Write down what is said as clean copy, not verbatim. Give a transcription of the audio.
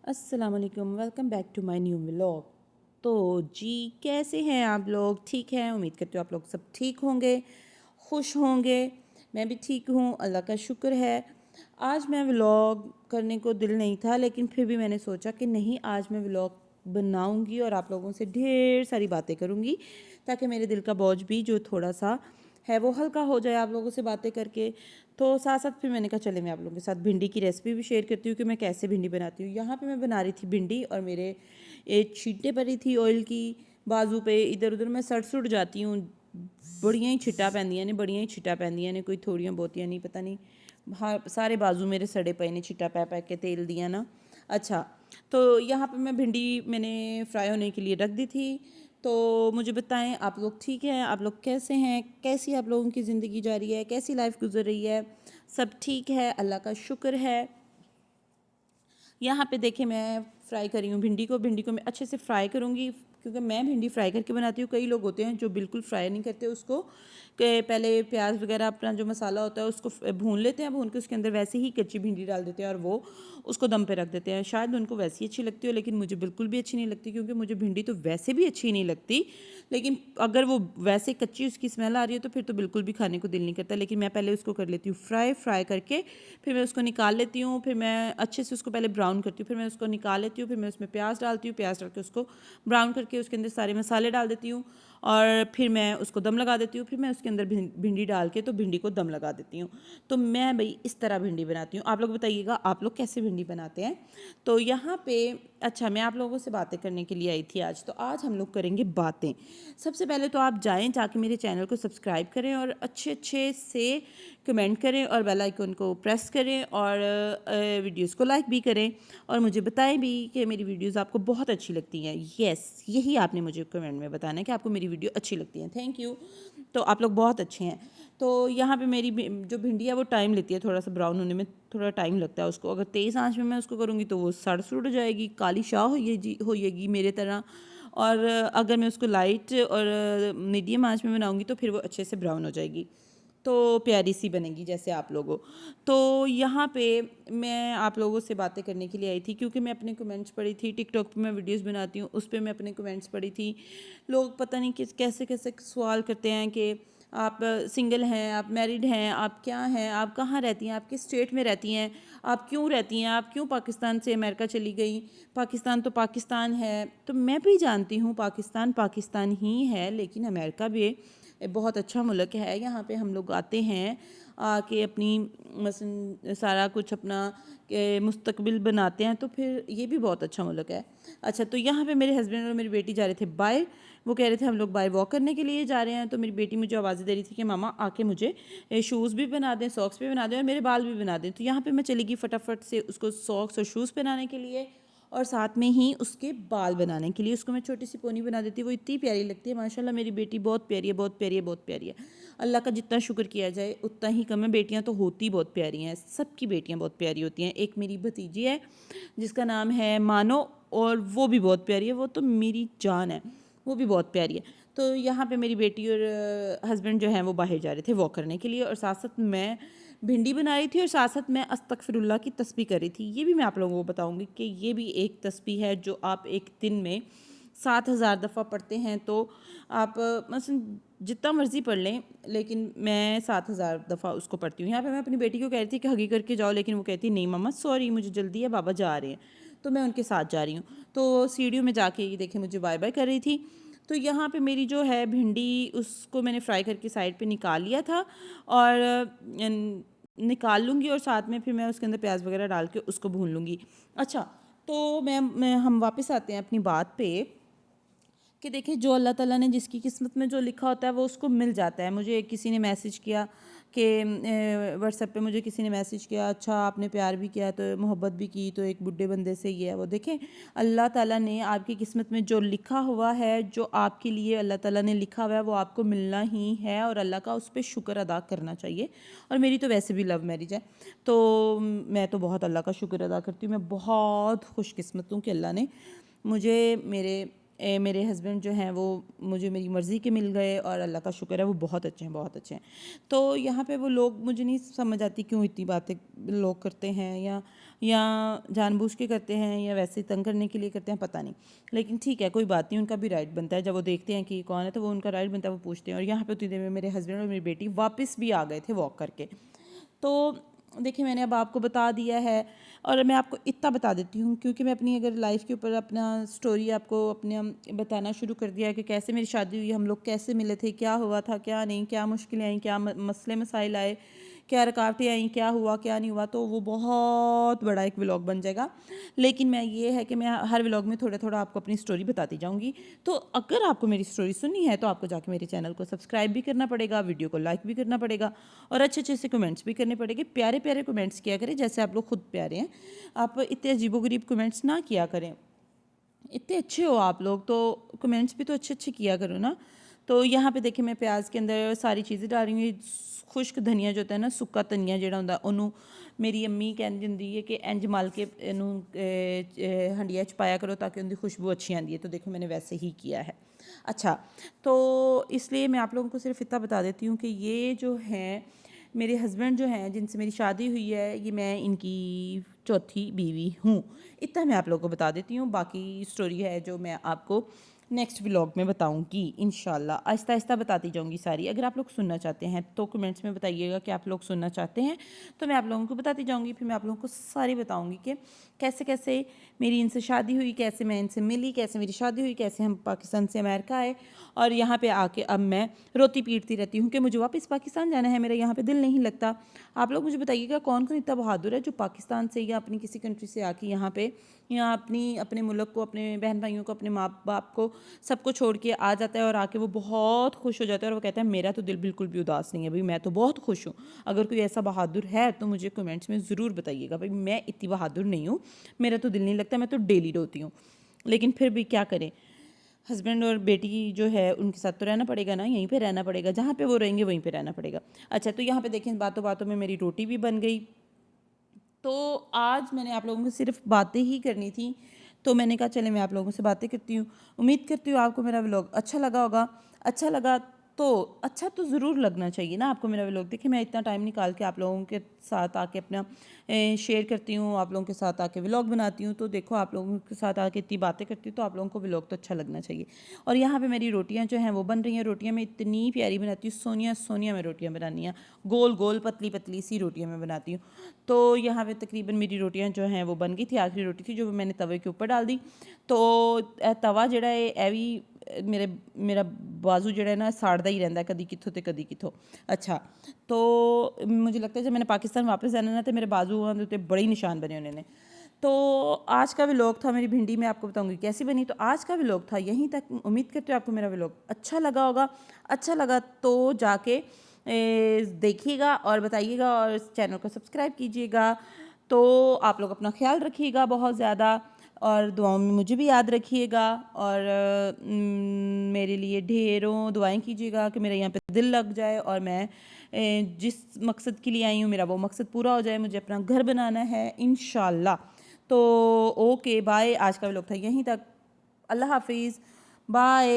अस्सलाम वालेकुम, welcome back to my new vlog. तो जी, कैसे हैं आप लोग? ठीक हैं? उम्मीद करती हूँ आप लोग सब ठीक होंगे, खुश होंगे। मैं भी ठीक हूँ, अल्लाह का शुक्र है। आज मैं व्लॉग करने को दिल नहीं था, लेकिन फिर भी मैंने सोचा कि नहीं, आज मैं व्लॉग बनाऊंगी और आप लोगों से ढेर सारी बातें करूंगी, ताकि मेरे दिल का बोझ भी जो थोड़ा सा है वो हल्का हो जाए आप लोगों से बातें करके। तो साथ साथ फिर मैंने कहा चले मैं आप लोगों के साथ भिंडी की रेसिपी भी शेयर करती हूँ कि मैं कैसे भिंडी बनाती हूँ। यहाँ पे मैं बना रही थी भिंडी और मेरे एक छींटे पड़ी थी ऑयल की बाजू पे। इधर उधर मैं सड़ सुड़ जाती हूँ, बड़ियां ही छिट्टा पैंदियां ने, बड़ियां ही छिट्टा पैंदियां ने, कोई थोड़ियां बहुतियां नहीं, पता नहीं। सारे बाजू मेरे सड़े पे ने छिट्टा पै पै के तेल दिया ना। अच्छा, तो यहाँ पे मैं भिंडी मैंने फ्राई होने के लिए रख दी थी। तो मुझे बताएं आप लोग ठीक हैं, आप लोग कैसे हैं, कैसी आप लोगों की ज़िंदगी जा रही है, कैसी लाइफ गुजर रही है? सब ठीक है, अल्लाह का शुक्र है। यहाँ पे देखिए मैं फ्राई करी हूँ भिंडी को मैं अच्छे से फ्राई करूँगी, क्योंकि मैं भिंडी फ्राई करके बनाती हूँ। कई लोग होते हैं जो बिल्कुल फ्राई नहीं करते उसको, कि पहले प्याज वगैरह अपना जो मसाला होता है उसको भून लेते हैं, भून के उसके अंदर वैसे ही कच्ची भिंडी डाल देते हैं और वो उसको दम पे रख देते हैं। शायद उनको वैसी अच्छी लगती हो, लेकिन मुझे बिल्कुल भी अच्छी नहीं लगती, क्योंकि मुझे भिंडी तो वैसे भी अच्छी नहीं लगती, लेकिन अगर वो वैसे कच्ची उसकी स्मेल आ रही है तो फिर तो बिल्कुल भी खाने को दिल नहीं करता। लेकिन मैं पहले उसको कर लेती हूँ फ्राई करके, फिर मैं उसको निकाल लेती हूँ, फिर मैं अच्छे से उसको पहले ब्राउन करती हूँ, फिर मैं उसको निकाल लेती हूँ, फिर मैं उसमें प्याज डालती हूँ, प्याज डाल के उसको ब्राउन करके उसके अंदर सारे मसाले डाल देती हूँ और फिर मैं उसको दम लगा देती हूँ। फिर मैं उसके अंदर भिंडी डाल के तो भिंडी को दम लगा देती हूँ। तो मैं भाई इस तरह भिंडी बनाती हूँ। आप लोग बताइएगा आप लोग कैसे भिंडी बनाते हैं? तो यहाँ पे अच्छा, मैं आप लोगों से बातें करने के लिए आई थी आज, तो आज हम लोग करेंगे बातें। सबसे पहले तो आप जाएं, जाके मेरे चैनल को सब्सक्राइब करें और अच्छे अच्छे से कमेंट करें और बेल आइकन को प्रेस करें और वीडियोस को लाइक भी करें और मुझे बताएं भी कि मेरी वीडियोस आपको बहुत अच्छी लगती हैं। यस, यही आपने मुझे कमेंट में बताना है कि आपको मेरी वीडियो अच्छी लगती है। Thank you. तो आप लोग बहुत अच्छे हैं। तो यहाँ पे मेरी जो भिंडी है वो टाइम लेती है, थोड़ा सा ब्राउन होने में थोड़ा टाइम लगता है उसको। अगर तेज़ आंच में मैं उसको करूँगी तो वो सड़ सुड़ जाएगी, काली शाह होएगी मेरे तरह। और अगर मैं उसको लाइट और मीडियम आंच में बनाऊँगी तो फिर वो अच्छे से ब्राउन हो जाएगी, तो प्यारी सी बनेगी जैसे आप लोगों। तो यहाँ पे मैं आप लोगों से बातें करने के लिए आई थी, क्योंकि मैं अपने कमेंट्स पढ़ी थी। टिकटॉक पे मैं वीडियोस बनाती हूँ, उस पर मैं अपने कमेंट्स पढ़ी थी। लोग पता नहीं किस कैसे कैसे सवाल करते हैं कि आप सिंगल हैं, आप मैरिड हैं, आप क्या हैं, आप कहाँ रहती हैं, आप किस स्टेट में रहती हैं, आप क्यों रहती हैं, आप क्यों पाकिस्तान से अमेरिका चली गई? पाकिस्तान तो पाकिस्तान है। तो मैं भी जानती हूँ पाकिस्तान पाकिस्तान ही है, लेकिन अमेरिका भी बहुत अच्छा मुल्क है। यहाँ पे हम लोग आते हैं, आके अपनी मसन सारा कुछ अपना के मुस्तकबिल बनाते हैं, तो फिर ये भी बहुत अच्छा मुल्क है। अच्छा, तो यहाँ पे मेरे हस्बैंड और मेरी बेटी जा रहे थे बाय। वो कह रहे थे हम लोग बाय वॉक करने के लिए जा रहे हैं। तो मेरी बेटी मुझे आवाज़ें दे रही थी कि मामा आके मुझे शूज़ भी बना दें, सॉक्स भी बना दें और मेरे बाल भी बना दें। तो यहाँ पे मैं चली गई फटाफट से उसको सॉक्स और शूज़ पहनाने के लिए, और साथ में ही उसके बाल बनाने के लिए। उसको मैं छोटी सी पोनी बना देती हूँ, वो इतनी प्यारी लगती है। माशाल्लाह मेरी बेटी बहुत प्यारी है, बहुत प्यारी है, बहुत प्यारी है। अल्लाह का जितना शुक्र किया जाए उतना ही कम है। बेटियाँ तो होती बहुत प्यारी हैं, सबकी बेटियाँ बहुत प्यारी होती हैं। एक मेरी भतीजी है जिसका नाम है मानो, और वो भी बहुत प्यारी है, वो तो मेरी जान है, वो भी बहुत प्यारी है। तो यहाँ पे मेरी बेटी और हस्बैंड जो हैं वो बाहर जा रहे थे वॉक करने के लिए, और साथ साथ मैं भिंडी बना रही थी और साथ साथ मैं अस्तगफिरुल्लाह की तस्बीह कर रही थी। ये भी मैं आप लोगों को बताऊंगी कि ये भी एक तस्बीह है जो आप एक दिन में 7,000 दफ़ा पढ़ते हैं। तो आप मसलन जितना मर्ज़ी पढ़ लें, लेकिन मैं 7,000 दफ़ा उसको पढ़ती हूँ। यहाँ पे मैं अपनी बेटी को कह रही थी कि हगी करके जाओ, लेकिन वो कहती नहीं मम्मा सॉरी मुझे जल्दी है, बाबा जा रहे हैं। तो मैं उनके साथ जा रही हूँ। तो सीढ़ियों में जाके ये देखे मुझे बाय बाय कर रही थी। तो यहाँ पे मेरी जो है भिंडी, उसको मैंने फ्राई करके साइड पे निकाल लिया था और निकाल लूँगी, और साथ में फिर मैं उसके अंदर प्याज वगैरह डाल के उसको भून लूँगी। अच्छा, तो मैं हम वापस आते हैं अपनी बात पे कि देखिए जो अल्लाह ताला ने जिसकी किस्मत में जो लिखा होता है वो उसको मिल जाता है। मुझे किसी ने मैसेज किया कि व्हाट्सएप पे मुझे किसी ने मैसेज किया, अच्छा आपने प्यार भी किया तो मोहब्बत भी की तो एक बुढ़े बंदे से ये है वो। देखें, अल्लाह ताला ने आपकी किस्मत में जो लिखा हुआ है, जो आपके लिए अल्लाह ताला ने लिखा हुआ है, वो आपको मिलना ही है और अल्लाह का उस पर शुक्र अदा करना चाहिए। और मेरी तो वैसे भी लव मैरिज है, तो मैं तो बहुत अल्लाह का शुक्र अदा करती हूँ। मैं बहुत खुशकिस्मत हूँ कि अल्लाह ने मुझे मेरे मेरे हस्बैंड जो हैं वो मुझे मेरी मर्ज़ी के मिल गए और अल्लाह का शुक्र है वो बहुत अच्छे हैं, बहुत अच्छे हैं। तो यहाँ पे वो लोग मुझे नहीं समझ आती क्यों इतनी बातें लोग करते हैं, या जानबूझ के करते हैं या वैसे ही तंग करने के लिए करते हैं, पता नहीं। लेकिन ठीक है, कोई बात नहीं, उनका भी राइट बनता है। जब वो देखते हैं कि कौन है तो वो उनका राइट बनता है, वो पूछते हैं। और यहाँ पे उतनी देर में मेरे हस्बैंड और मेरी बेटी वापस भी आ गए थे वॉक करके। तो देखिए, मैंने अब आपको बता दिया है। और मैं आपको इतना बता देती हूँ, क्योंकि मैं अपनी अगर लाइफ़ के ऊपर अपना स्टोरी आपको अपने बताना शुरू कर दिया है कि कैसे मेरी शादी हुई, हम लोग कैसे मिले थे, क्या हुआ था, क्या नहीं, क्या मुश्किलें आई, क्या मसले मसाइल आए, क्या रुकावटें आई, क्या हुआ क्या नहीं हुआ, तो वो बहुत बड़ा एक व्लॉग बन जाएगा। लेकिन मैं ये है कि मैं हर व्लॉग में थोड़ा थोड़ा आपको अपनी स्टोरी बताती जाऊँगी। तो अगर आपको मेरी स्टोरी सुननी है तो आपको जाके मेरे चैनल को सब्सक्राइब भी करना पड़ेगा, वीडियो को लाइक भी करना पड़ेगा और अच्छे अच्छे से कमेंट्स भी करने पड़ेंगे। प्यारे प्यारे कमेंट्स किया करें, जैसे आप लोग खुद प्यारे हैं। आप इतने अजीबोगरीब कमेंट्स ना किया करें, इतने अच्छे हो आप लोग, तो कमेंट्स भी तो अच्छे अच्छे किया करो ना। तो यहाँ पे देखिए, मैं प्याज के अंदर सारी चीज़ें डाल रही हूँ। खुश्क धनिया जो होता है ना, सुक्का धनिया ਜਿਹੜਾ ਹੁੰਦਾ ਉਹਨੂੰ मेरी अम्मी कहती ਹੁੰਦੀ है कि इंज मल के ਇਹਨੂੰ हंडिया च पाया करो ताकि उनकी खुशबू अच्छी आती है। तो देखो, मैंने वैसे ही किया है। अच्छा, तो इसलिए मैं आप लोगों को सिर्फ इतना बता देती हूँ कि ये जो हैं मेरे हस्बैंड जो हैं जिनसे मेरी शादी हुई है, ये मैं इनकी चौथी बीवी हूँ। इतना मैं आप लोगों को बता देती हूँ। बाकी स्टोरी है जो मैं आपको नेक्स्ट व्लॉग में बताऊंगी इंशाल्लाह। आहिस्ता आहिस्ता बताती जाऊंगी सारी। अगर आप लोग सुनना चाहते हैं तो कमेंट्स में बताइएगा कि आप लोग सुनना चाहते हैं, तो मैं आप लोगों को बताती जाऊंगी। फिर मैं आप लोगों को सारी बताऊंगी कि कैसे कैसे मेरी इनसे शादी हुई, कैसे मैं इनसे मिली, कैसे मेरी शादी हुई, कैसे हम पाकिस्तान से अमेरिका आए और यहाँ पे आके अब मैं रोती पीटती रहती हूँ कि मुझे वापस पाकिस्तान जाना है, मेरा यहाँ पे दिल नहीं लगता। आप लोग मुझे बताइएगा कौन कौन इतना बहादुर है जो पाकिस्तान से या अपनी किसी कंट्री से आके यहाँ पे या अपने मुल्क को, अपने बहन भाइयों को, अपने माँ बाप को, सबको छोड़ के आ जाता है और आके वो बहुत खुश हो जाता है और वो कहता है मेरा तो दिल बिल्कुल भी उदास नहीं है भाई, मैं तो बहुत खुश हूँ। अगर कोई ऐसा बहादुर है तो मुझे कमेंट्स में ज़रूर बताइएगा। भाई मैं इतनी बहादुर नहीं हूँ, मेरा तो दिल नहीं लगता, मैं तो डेली रोती हूँ। लेकिन फिर भी क्या करें, हस्बैंड और बेटी जो है उनके साथ तो रहना पड़ेगा ना, यहीं पे रहना पड़ेगा, जहाँ पे वो रहेंगे वहीं पे रहना पड़ेगा। अच्छा, तो यहाँ पे देखें, बातों बातों में मेरी रोटी भी बन गई। तो आज मैंने आप लोगों को सिर्फ बातें ही करनी थी, तो मैंने कहा चले मैं आप लोगों से बातें करती हूँ। उम्मीद करती हूँ आपको मेरा व्लॉग अच्छा लगा होगा। अच्छा लगा तो अच्छा तो ज़रूर लगना चाहिए ना आपको मेरा व्लॉग। देखिए, मैं इतना टाइम निकाल के आप लोगों के साथ आके अपना शेयर करती हूँ, आप लोगों के साथ आके व्लॉग बनाती हूँ। तो देखो, आप लोगों के साथ आके इतनी बातें करती हूँ तो आप लोगों को व्लॉग तो अच्छा लगना चाहिए। और यहाँ पे मेरी रोटियाँ जो हैं वो बन रही हैं। रोटियाँ मैं इतनी प्यारी बनाती हूँ, सोनिया सोनिया मैं रोटियाँ बनानी हैं, गोल गोल पतली पतली सी रोटियाँ मैं बनाती हूँ। तो यहाँ पे तकरीबन मेरी रोटियाँ जो हैं वो बन गई थी। आखिरी रोटी थी जो मैंने तवे के ऊपर डाल दी। तो तवा ਜਿਹੜਾ है ਇਹ ਵੀ मेरा बाजू ਜਿਹੜਾ है ना साड़दा ही रहता है, कदी कितों तो कदी कितों। अच्छा, तो मुझे लगता है जब मैंने पाकिस्तान वापस जाना ना तो मेरे बाजुओं के उत्ते बड़े ही निशान बने होने ने। तो आज का व्लॉग था मेरी भिंडी, मैं आपको बताऊंगी कैसी बनी। तो आज का व्लॉग था यहीं तक। उम्मीद करते हो आपको मेरा व्लॉग अच्छा लगा होगा। अच्छा लगा तो जाके देखिएगा और बताइएगा और इस चैनल को सब्सक्राइब कीजिएगा। तो आप लोग अपना ख्याल रखिएगा बहुत ज़्यादा और दुआओं में मुझे भी याद रखिएगा। और मेरे लिए ढेरों दुआएं कीजिएगा कि मेरा यहाँ पे दिल लग जाए और मैं जिस मकसद के लिए आई हूँ मेरा वो मकसद पूरा हो जाए। मुझे अपना घर बनाना है इंशाल्लाह। तो ओके बाय, आज का व्लॉग था यहीं तक। अल्लाह हाफिज़, बाय।